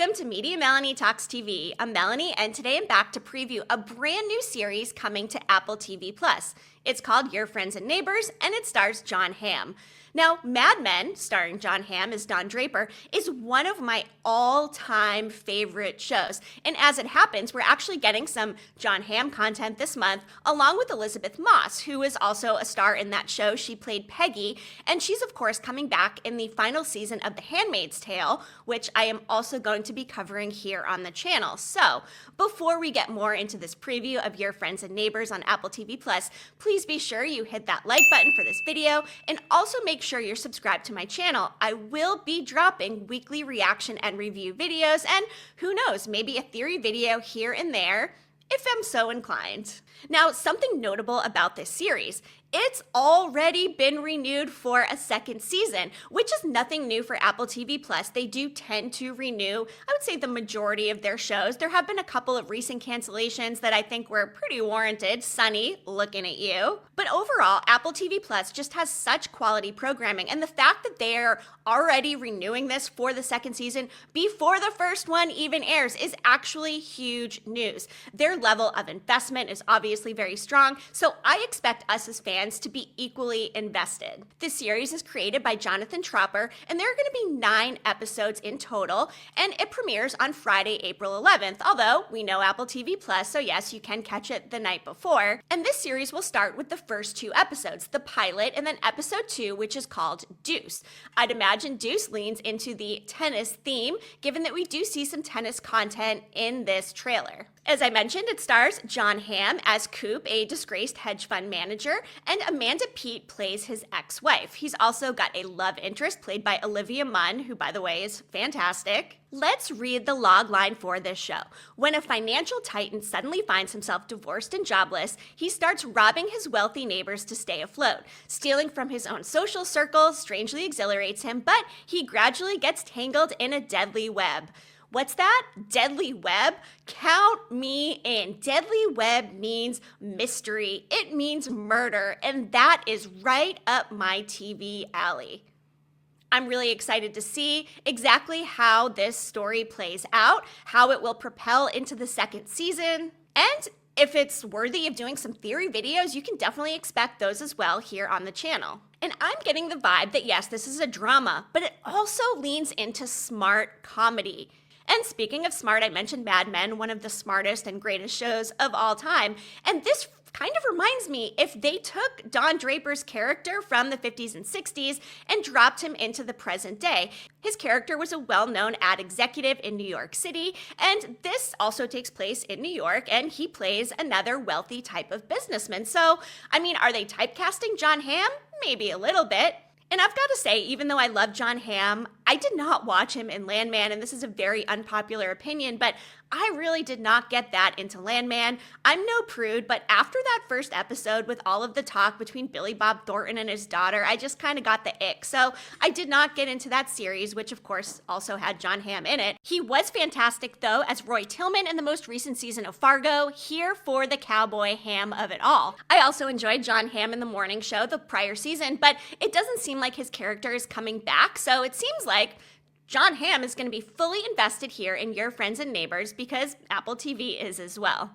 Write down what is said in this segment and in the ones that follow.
Welcome to Media Melanie Talks TV. I'm Melanie, and today I'm back to preview a brand new series coming to Apple TV+. It's called Your Friends and Neighbors, and it stars Jon Hamm. Now, Mad Men, starring Jon Hamm as Don Draper, is one of my all-time favorite shows. And as it happens, we're actually getting some Jon Hamm content this month, along with Elisabeth Moss, who is also a star in that show. She played Peggy, and she's, of course, coming back in the final season of The Handmaid's Tale, which I am also going to be covering here on the channel. So, before we get more into this preview of Your Friends and Neighbors on Apple TV+, please be sure you hit that like button for this video, and also make sure you're subscribed to my channel. I will be dropping weekly reaction and review videos, and who knows, maybe a theory video here and there, if I'm so inclined. Now, something notable about this series, it's already been renewed for a second season, which is nothing new for Apple TV+. They do tend to renew, I would say, the majority of their shows. There have been a couple of recent cancellations that I think were pretty warranted. Sunny, looking at you. But overall, Apple TV+ just has such quality programming, and the fact that they're already renewing this for the second season before the first one even airs is actually huge news. Their level of investment is obviously very strong, so I expect us as fans to be equally invested. This series is created by Jonathan Tropper, and there are going to be 9 episodes in total, and it premieres on Friday, April 11th, although we know Apple TV+, so yes, you can catch it the night before. And this series will start with the first 2 episodes, the pilot, and then episode 2, which is called Deuce. I'd imagine Deuce leans into the tennis theme, given that we do see some tennis content in this trailer. As I mentioned, it stars Jon Hamm as Coop, a disgraced hedge fund manager, and Amanda Peet plays his ex-wife. He's also got a love interest played by Olivia Munn, who, by the way, is fantastic. Let's read the log line for this show. When a financial titan suddenly finds himself divorced and jobless, he starts robbing his wealthy neighbors to stay afloat. Stealing from his own social circle strangely exhilarates him, but he gradually gets tangled in a deadly web. What's that? Deadly web? Count me in. Deadly web means mystery. It means murder, and that is right up my TV alley. I'm really excited to see exactly how this story plays out, how it will propel into the second season, and if it's worthy of doing some theory videos, you can definitely expect those as well here on the channel. And I'm getting the vibe that yes, this is a drama, but it also leans into smart comedy. And speaking of smart, I mentioned Mad Men, one of the smartest and greatest shows of all time. And this kind of reminds me if they took Don Draper's character from the 50s and 60s and dropped him into the present day. His character was a well-known ad executive in New York City, and this also takes place in New York, and he plays another wealthy type of businessman. So, I mean, are they typecasting Jon Hamm? Maybe a little bit. And I've got to say, even though I love Jon Hamm, I did not watch him in Landman, and this is a very unpopular opinion, but I really did not get that into Landman. I'm no prude, but after that first episode with all of the talk between Billy Bob Thornton and his daughter, I just kind of got the ick. So I did not get into that series, which of course also had Jon Hamm in it. He was fantastic though as Roy Tillman in the most recent season of Fargo, here for the cowboy Hamm of it all. I also enjoyed Jon Hamm in The Morning Show, the prior season, but it doesn't seem like his character is coming back, so it seems like Jon Hamm is going to be fully invested here in Your Friends and Neighbors because Apple TV is as well.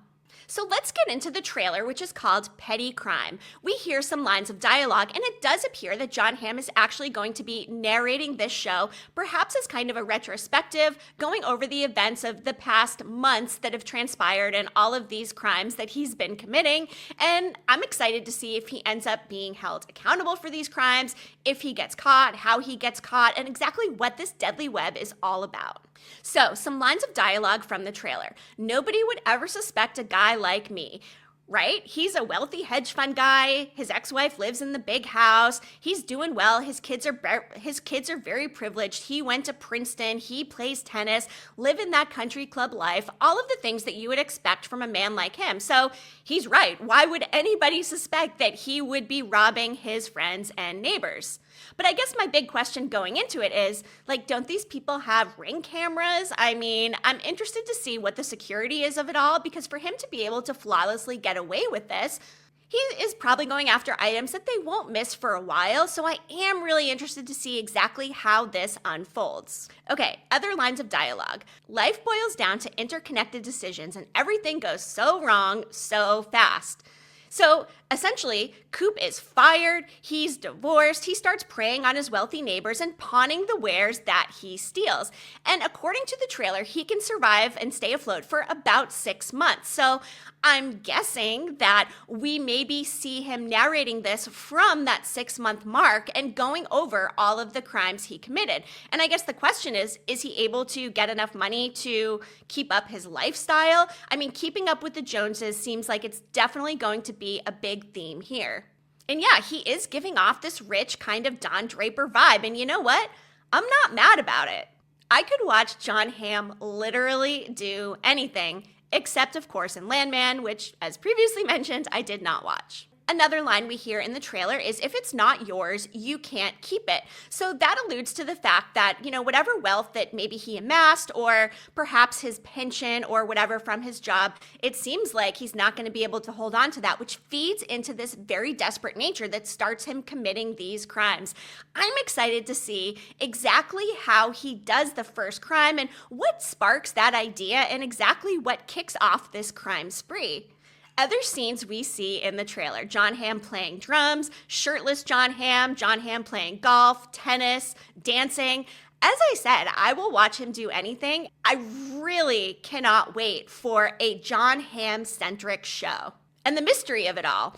So let's get into the trailer, which is called Petty Crime. We hear some lines of dialogue, and it does appear that Jon Hamm is actually going to be narrating this show, perhaps as kind of a retrospective, going over the events of the past months that have transpired and all of these crimes that he's been committing. And I'm excited to see if he ends up being held accountable for these crimes, if he gets caught, how he gets caught, and exactly what this deadly web is all about. So, some lines of dialogue from the trailer. Nobody would ever suspect a guy like me. Right? He's a wealthy hedge fund guy. His ex-wife lives in the big house. He's doing well. His kids are very privileged. He went to Princeton. He plays tennis, live in that country club life, all of the things that you would expect from a man like him. So he's right. Why would anybody suspect that he would be robbing his friends and neighbors? But I guess my big question going into it is, like, don't these people have Ring cameras? I mean, I'm interested to see what the security is of it all, because for him to be able to flawlessly get away with this, he He is probably going after items that they won't miss for a while, so I am really interested to see exactly how this unfolds. Okay, other lines of dialogue. Life boils down to interconnected decisions, and everything goes so wrong so fast. So essentially, Coop is fired, he's divorced, he starts preying on his wealthy neighbors and pawning the wares that he steals. And according to the trailer, he can survive and stay afloat for about 6 months. So I'm guessing that we maybe see him narrating this from that 6-month mark and going over all of the crimes he committed. And I guess the question is he able to get enough money to keep up his lifestyle? I mean, keeping up with the Joneses seems like it's definitely going to be a big theme here. And yeah, he is giving off this rich kind of Don Draper vibe. And you know what? I'm not mad about it. I could watch Jon Hamm literally do anything, except of course in Landman, which as previously mentioned, I did not watch. Another line we hear in the trailer is, if it's not yours, you can't keep it. So that alludes to the fact that, whatever wealth that maybe he amassed, or perhaps his pension or whatever from his job, it seems like he's not going to be able to hold on to that, which feeds into this very desperate nature that starts him committing these crimes. I'm excited to see exactly how he does the first crime and what sparks that idea and exactly what kicks off this crime spree. Other scenes we see in the trailer: Jon Hamm playing drums, shirtless Jon Hamm playing golf, tennis, dancing. As I said, I will watch him do anything. I really cannot wait for a Jon Hamm-centric show. And the mystery of it all.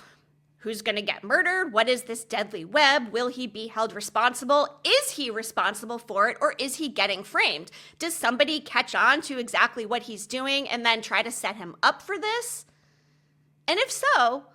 Who's going to get murdered? What is this deadly web? Will he be held responsible? Is he responsible for it, or is he getting framed? Does somebody catch on to exactly what he's doing and then try to set him up for this? And if so,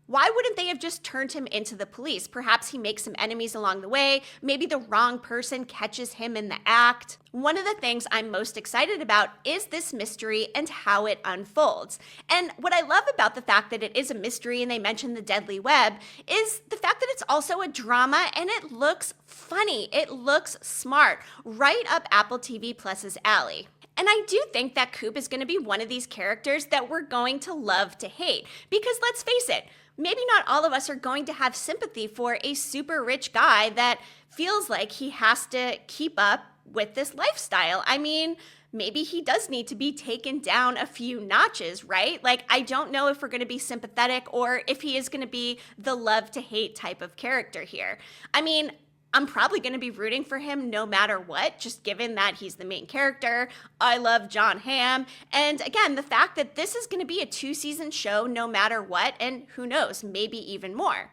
why wouldn't they have just turned him into the police? Perhaps he makes some enemies along the way. Maybe the wrong person catches him in the act. One of the things I'm most excited about is this mystery and how it unfolds. And what I love about the fact that it is a mystery and they mention the deadly web is the fact that it's also a drama and it looks funny. It looks smart, right up Apple TV Plus's alley. And I do think that Coop is going to be one of these characters that we're going to love to hate. Because let's face it, maybe not all of us are going to have sympathy for a super rich guy that feels like he has to keep up with this lifestyle. I mean, maybe he does need to be taken down a few notches, right? Like, I don't know if we're going to be sympathetic or if he is going to be the love to hate type of character here. I mean, I'm probably going to be rooting for him no matter what, just given that he's the main character. I love Jon Hamm. And again, the fact that this is going to be a 2-season show no matter what, and who knows, maybe even more.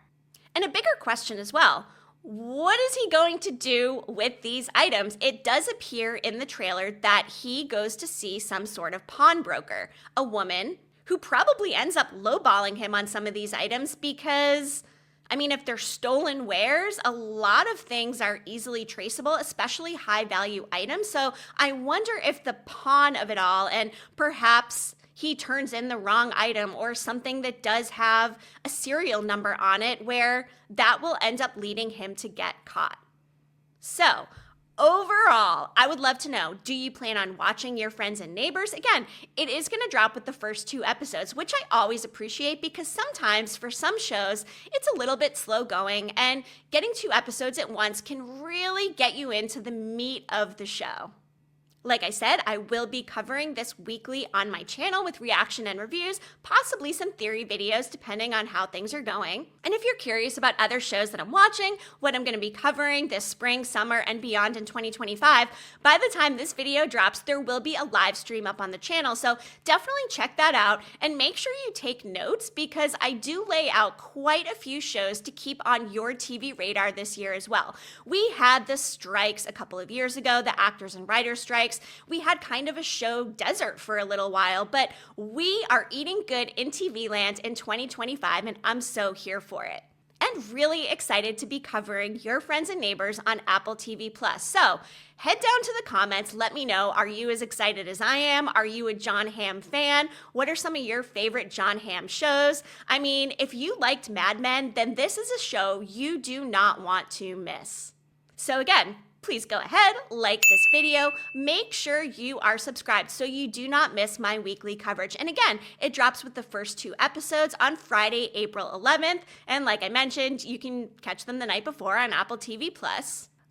And a bigger question as well. What is he going to do with these items? It does appear in the trailer that he goes to see some sort of pawnbroker, a woman who probably ends up lowballing him on some of these items because, I mean, if they're stolen wares, a lot of things are easily traceable, especially high-value items. So I wonder if the pawn of it all, and perhaps he turns in the wrong item or something that does have a serial number on it, where that will end up leading him to get caught. So overall, I would love to know, do you plan on watching Your Friends and Neighbors? Again, it is going to drop with the first 2 episodes, which I always appreciate because sometimes for some shows, it's a little bit slow going, and getting 2 episodes at once can really get you into the meat of the show. Like I said, I will be covering this weekly on my channel with reaction and reviews, possibly some theory videos depending on how things are going. And if you're curious about other shows that I'm watching, what I'm going to be covering this spring, summer, and beyond in 2025, by the time this video drops, there will be a live stream up on the channel. So definitely check that out and make sure you take notes because I do lay out quite a few shows to keep on your TV radar this year as well. We had the strikes a couple of years ago, the actors and writers strikes. We had kind of a show desert for a little while, but we are eating good in TV land in 2025, and I'm so here for it. And really excited to be covering Your Friends and Neighbors on Apple TV+. So head down to the comments, let me know, are you as excited as I am? Are you a Jon Hamm fan? What are some of your favorite Jon Hamm shows? I mean, if you liked Mad Men, then this is a show you do not want to miss. So again, please go ahead, like this video, make sure you are subscribed so you do not miss my weekly coverage. And again, it drops with the first 2 episodes on Friday, April 11th. And like I mentioned, you can catch them the night before on Apple TV+.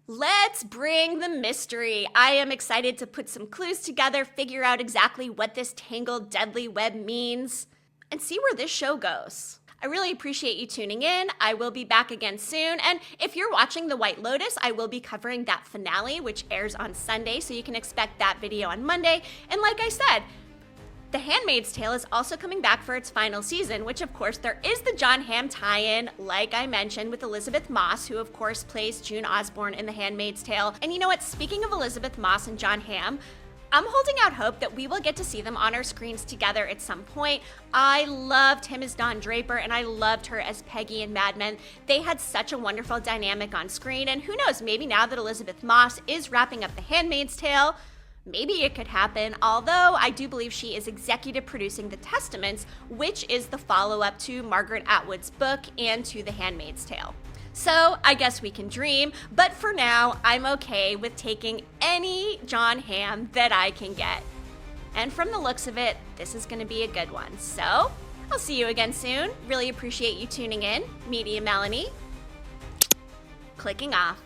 Let's bring the mystery. I am excited to put some clues together, figure out exactly what this tangled, deadly web means, and see where this show goes. I really appreciate you tuning in. I will be back again soon. And if you're watching The White Lotus, I will be covering that finale, which airs on Sunday, so you can expect that video on Monday. And like I said, The Handmaid's Tale is also coming back for its final season, which of course there is the Jon Hamm tie-in, like I mentioned, with Elizabeth Moss, who of course plays June Osborne in The Handmaid's Tale. And you know what? Speaking of Elizabeth Moss and Jon Hamm, I'm holding out hope that we will get to see them on our screens together at some point. I loved him as Don Draper, and I loved her as Peggy in Mad Men. They had such a wonderful dynamic on screen, and who knows, maybe now that Elizabeth Moss is wrapping up The Handmaid's Tale, maybe it could happen, although I do believe she is executive producing The Testaments, which is the follow-up to Margaret Atwood's book and to The Handmaid's Tale. So I guess we can dream, but for now, I'm okay with taking any Jon Hamm that I can get. And from the looks of it, this is gonna be a good one. So I'll see you again soon. Really appreciate you tuning in. Media Melanie, clicking off.